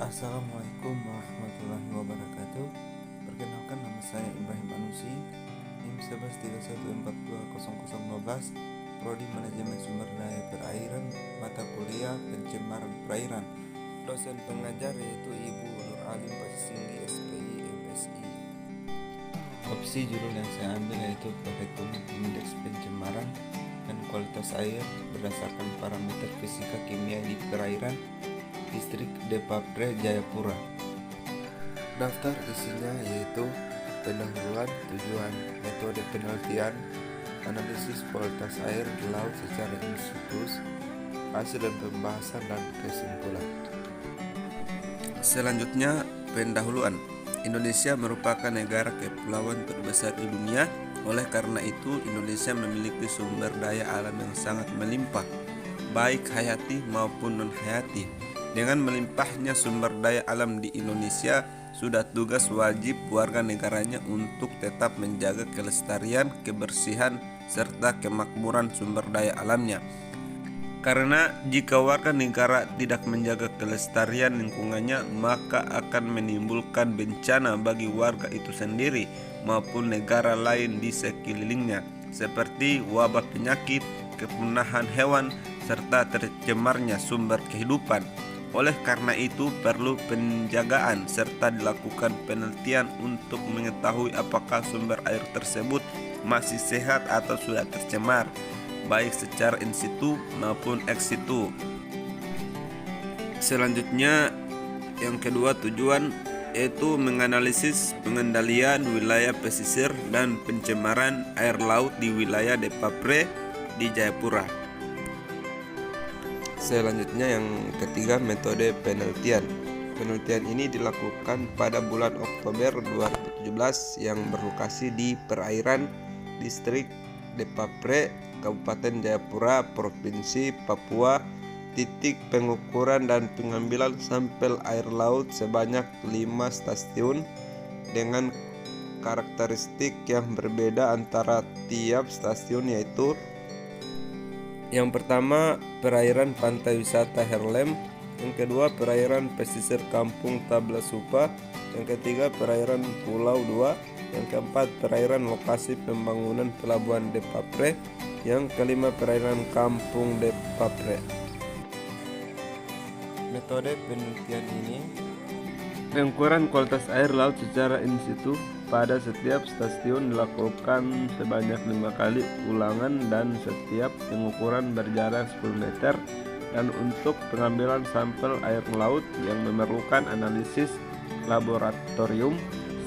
Assalamualaikum warahmatullahi wabarakatuh. Perkenalkan, nama saya Ibrahim Anusi, NIM 1131420012, Prodi Manajemen Sumber Daya Perairan, mata kuliah Pencemaran Perairan. Dosen pengajar yaitu Ibu Nur Alim Pasisinggi, SPI, MSI. Opsi judul yang saya ambil yaitu perhitungan indeks pencemaran dan kualitas air berdasarkan parameter fisika kimia di perairan, Distrik Depapre, Jayapura. Daftar isinya yaitu pendahuluan, tujuan, metode penelitian, analisis kualitas air di laut secara in situ, hasil dan pembahasan, dan kesimpulan. Selanjutnya, pendahuluan. Indonesia merupakan negara kepulauan terbesar di dunia. Oleh karena itu, Indonesia memiliki sumber daya alam yang sangat melimpah, baik hayati maupun non-hayati. Dengan melimpahnya sumber daya alam di Indonesia, sudah tugas wajib warga negaranya untuk tetap menjaga kelestarian, kebersihan, serta kemakmuran sumber daya alamnya. Karena jika warga negara tidak menjaga kelestarian lingkungannya, maka akan menimbulkan bencana bagi warga itu sendiri maupun negara lain di sekelilingnya, seperti wabah penyakit, kepunahan hewan, serta tercemarnya sumber kehidupan. Oleh karena itu, perlu penjagaan serta dilakukan penelitian untuk mengetahui apakah sumber air tersebut masih sehat atau sudah tercemar, baik secara in situ maupun ex situ. Selanjutnya, yang kedua, tujuan yaitu menganalisis pengendalian wilayah pesisir dan pencemaran air laut di wilayah Depapre di Jayapura. Selanjutnya, yang ketiga, metode penelitian. Penelitian ini dilakukan pada bulan Oktober 2017 yang berlokasi di perairan Distrik Depapre, Kabupaten Jayapura, Provinsi Papua. Titik pengukuran dan pengambilan sampel air laut sebanyak 5 stasiun dengan karakteristik yang berbeda antara tiap stasiun, yaitu yang pertama, perairan pantai wisata Herlem. Yang kedua, perairan pesisir Kampung Tablasupa. Yang ketiga, perairan Pulau 2. Yang keempat, perairan lokasi pembangunan Pelabuhan Depapre. Yang kelima, perairan Kampung Depapre. Metode penelitian ini: pengukuran kualitas air laut secara in situ pada setiap stasiun dilakukan sebanyak 5 kali ulangan dan setiap pengukuran berjarak 10 meter, dan untuk pengambilan sampel air laut yang memerlukan analisis laboratorium,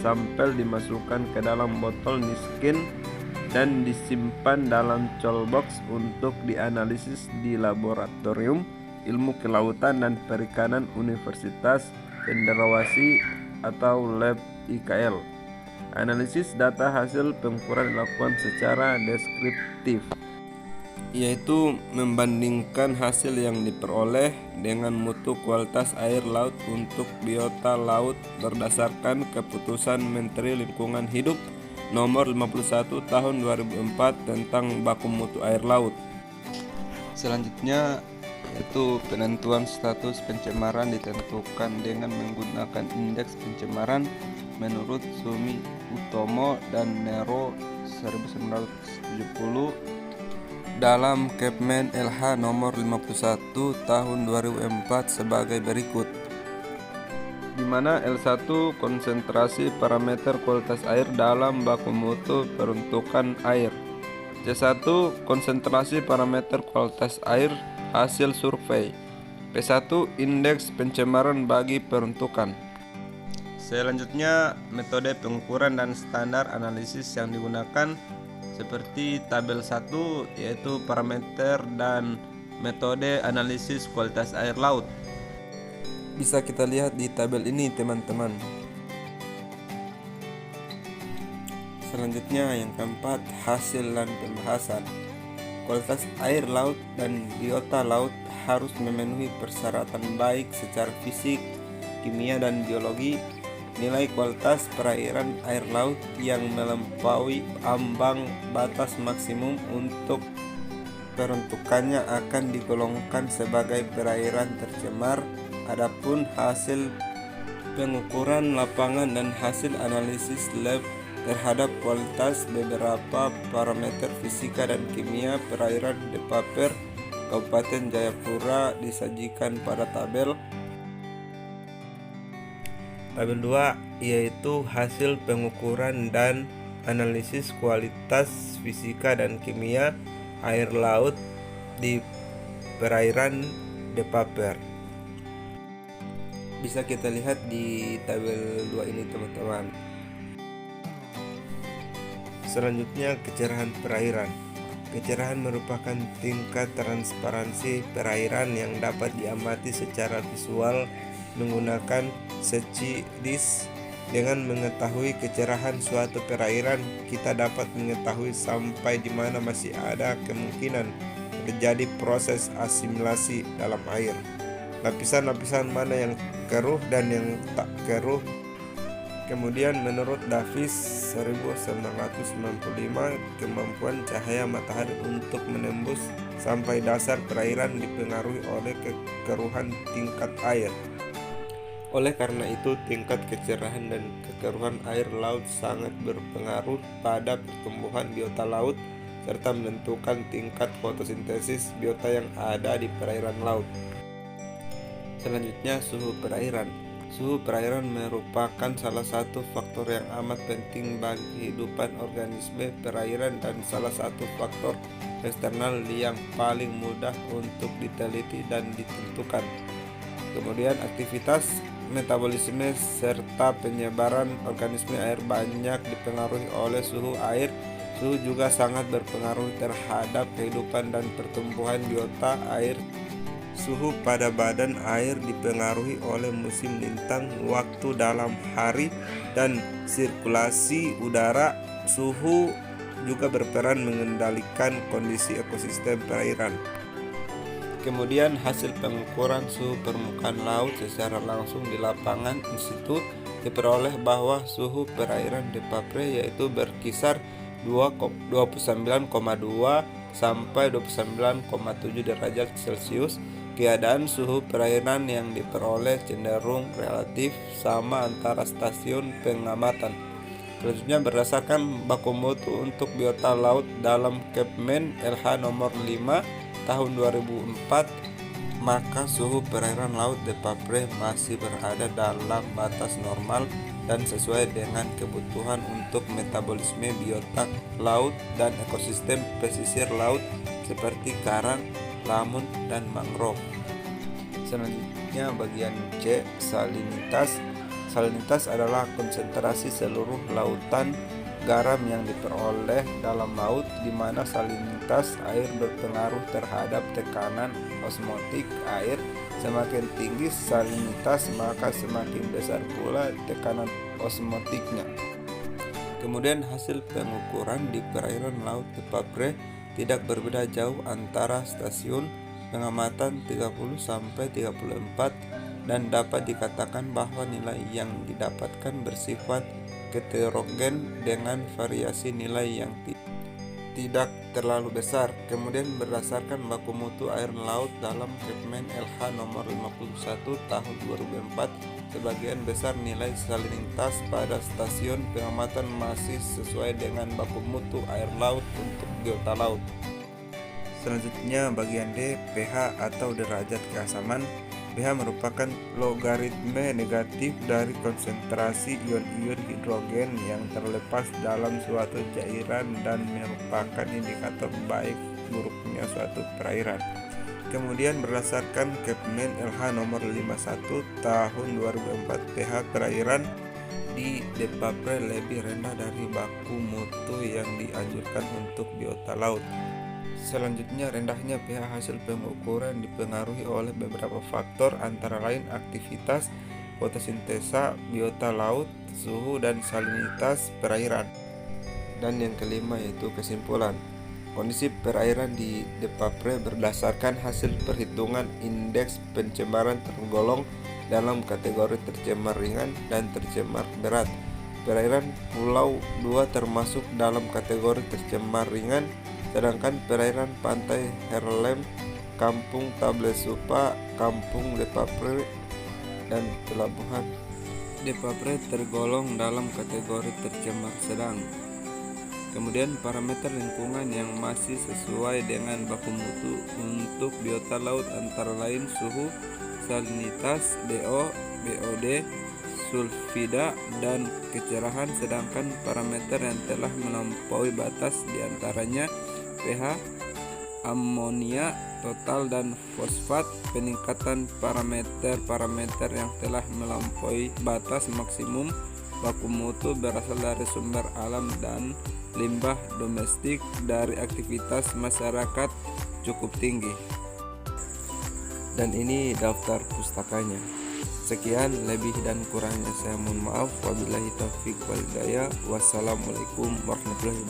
sampel dimasukkan ke dalam botol niskin dan disimpan dalam colbox untuk dianalisis di Laboratorium Ilmu Kelautan dan Perikanan Universitas Cendrawasih atau Lab IKL. Analisis data hasil pengukuran dilakukan secara deskriptif, yaitu membandingkan hasil yang diperoleh dengan mutu kualitas air laut untuk biota laut berdasarkan Keputusan Menteri Lingkungan Hidup Nomor 51 Tahun 2004 tentang baku mutu air laut. Selanjutnya, yaitu penentuan status pencemaran ditentukan dengan menggunakan indeks pencemaran menurut Sumi Utomo dan Nero 1970 dalam Kepmen LH nomor 51 tahun 2004 sebagai berikut, di mana L1 konsentrasi parameter kualitas air dalam baku mutu peruntukan air, C1 konsentrasi parameter kualitas air hasil survei, P1 indeks pencemaran bagi peruntukan. Selanjutnya, metode pengukuran dan standar analisis yang digunakan seperti tabel 1, yaitu parameter dan metode analisis kualitas air laut. Bisa kita lihat di tabel ini, teman-teman. Selanjutnya, yang keempat, hasil dan pembahasan. Kualitas air laut dan biota laut harus memenuhi persyaratan baik secara fisik, kimia, dan biologi. Nilai kualitas perairan air laut yang melampaui ambang batas maksimum untuk peruntukannya akan digolongkan sebagai perairan tercemar. Adapun hasil pengukuran lapangan dan hasil analisis lab terhadap kualitas beberapa parameter fisika dan kimia perairan Depapre Kabupaten Jayapura disajikan pada tabel 2, yaitu hasil pengukuran dan analisis kualitas fisika dan kimia air laut di perairan Depapre. Bisa kita lihat di tabel 2 ini teman-teman. Selanjutnya, kecerahan perairan. Kecerahan merupakan tingkat transparansi perairan yang dapat diamati secara visual menggunakan search disk. Dengan mengetahui kecerahan suatu perairan, kita dapat mengetahui sampai di mana masih ada kemungkinan terjadi proses asimilasi dalam air. Lapisan-lapisan mana yang keruh dan yang tak keruh. Kemudian menurut Davis 1995, kemampuan cahaya matahari untuk menembus sampai dasar perairan dipengaruhi oleh kekeruhan tingkat air. Oleh karena itu, tingkat kecerahan dan kekeruhan air laut sangat berpengaruh pada pertumbuhan biota laut serta menentukan tingkat fotosintesis biota yang ada di perairan laut. Selanjutnya, suhu perairan. Suhu perairan merupakan salah satu faktor yang amat penting bagi kehidupan organisme perairan dan salah satu faktor eksternal yang paling mudah untuk diteliti dan ditentukan. Kemudian aktivitas metabolisme serta penyebaran organisme air banyak dipengaruhi oleh suhu air. Suhu juga sangat berpengaruh terhadap kehidupan dan pertumbuhan biota air. Suhu pada badan air dipengaruhi oleh musim lintang, waktu dalam hari, dan sirkulasi udara. Suhu juga berperan mengendalikan kondisi ekosistem perairan. Kemudian hasil pengukuran suhu permukaan laut secara langsung di lapangan in situ diperoleh bahwa suhu perairan Depapre yaitu berkisar 29,2 sampai 29,7 derajat Celcius. Keadaan suhu perairan yang diperoleh cenderung relatif sama antara stasiun pengamatan. Selanjutnya, berdasarkan baku mutu untuk biota laut dalam Kepmen LH nomor 5 tahun 2004, maka suhu perairan laut Depapre masih berada dalam batas normal dan sesuai dengan kebutuhan untuk metabolisme biota laut dan ekosistem pesisir laut seperti karang, lamun, dan mangrove. Selanjutnya bagian C, salinitas. Salinitas adalah konsentrasi seluruh lautan garam yang diperoleh dalam laut, di mana salinitas air berpengaruh terhadap tekanan osmotik air. Semakin tinggi salinitas, maka semakin besar pula tekanan osmotiknya. Kemudian hasil pengukuran di perairan laut Depapre tidak berbeda jauh antara stasiun pengamatan 30 sampai 34 dan dapat dikatakan bahwa nilai yang didapatkan bersifat heterogen dengan variasi nilai yang tidak terlalu besar. Kemudian berdasarkan baku mutu air laut dalam Kepmen LH nomor 51 tahun 2004, sebagian besar nilai salinitas pada stasiun pengamatan masih sesuai dengan baku mutu air laut untuk biota laut. Selanjutnya bagian D, pH atau derajat keasaman. pH merupakan logaritme negatif dari konsentrasi ion-ion hidrogen yang terlepas dalam suatu cairan dan merupakan indikator baik buruknya suatu perairan. Kemudian berdasarkan Kepmen LH nomor 51 tahun 2004, pH perairan di Depapre lebih rendah dari baku mutu yang dianjurkan untuk biota laut. Selanjutnya, rendahnya pH hasil pengukuran dipengaruhi oleh beberapa faktor, antara lain aktivitas fotosintesa biota laut, suhu dan salinitas perairan. Dan yang kelima yaitu kesimpulan. Kondisi perairan di Depapre berdasarkan hasil perhitungan indeks pencemaran tergolong dalam kategori tercemar ringan dan tercemar berat. Perairan Pulau 2 termasuk dalam kategori tercemar ringan, sedangkan perairan pantai Herlem, Kampung Tablesupa, Kampung Depapre, dan Pelabuhan Depapre tergolong dalam kategori tercemar sedang. Kemudian parameter lingkungan yang masih sesuai dengan baku mutu untuk biota laut antara lain suhu, salinitas, DO, BOD, sulfida, dan kecerahan, sedangkan parameter yang telah melampaui batas diantaranya pH, amonia total, dan fosfat. Peningkatan parameter-parameter yang telah melampaui batas maksimum baku mutu berasal dari sumber alam dan limbah domestik dari aktivitas masyarakat cukup tinggi. Dan ini daftar pustakanya. Sekian, lebih dan kurangnya saya mohon maaf. Wabillahi taufiq wal hidayah. Wassalamualaikum warahmatullahi wabarakatuh.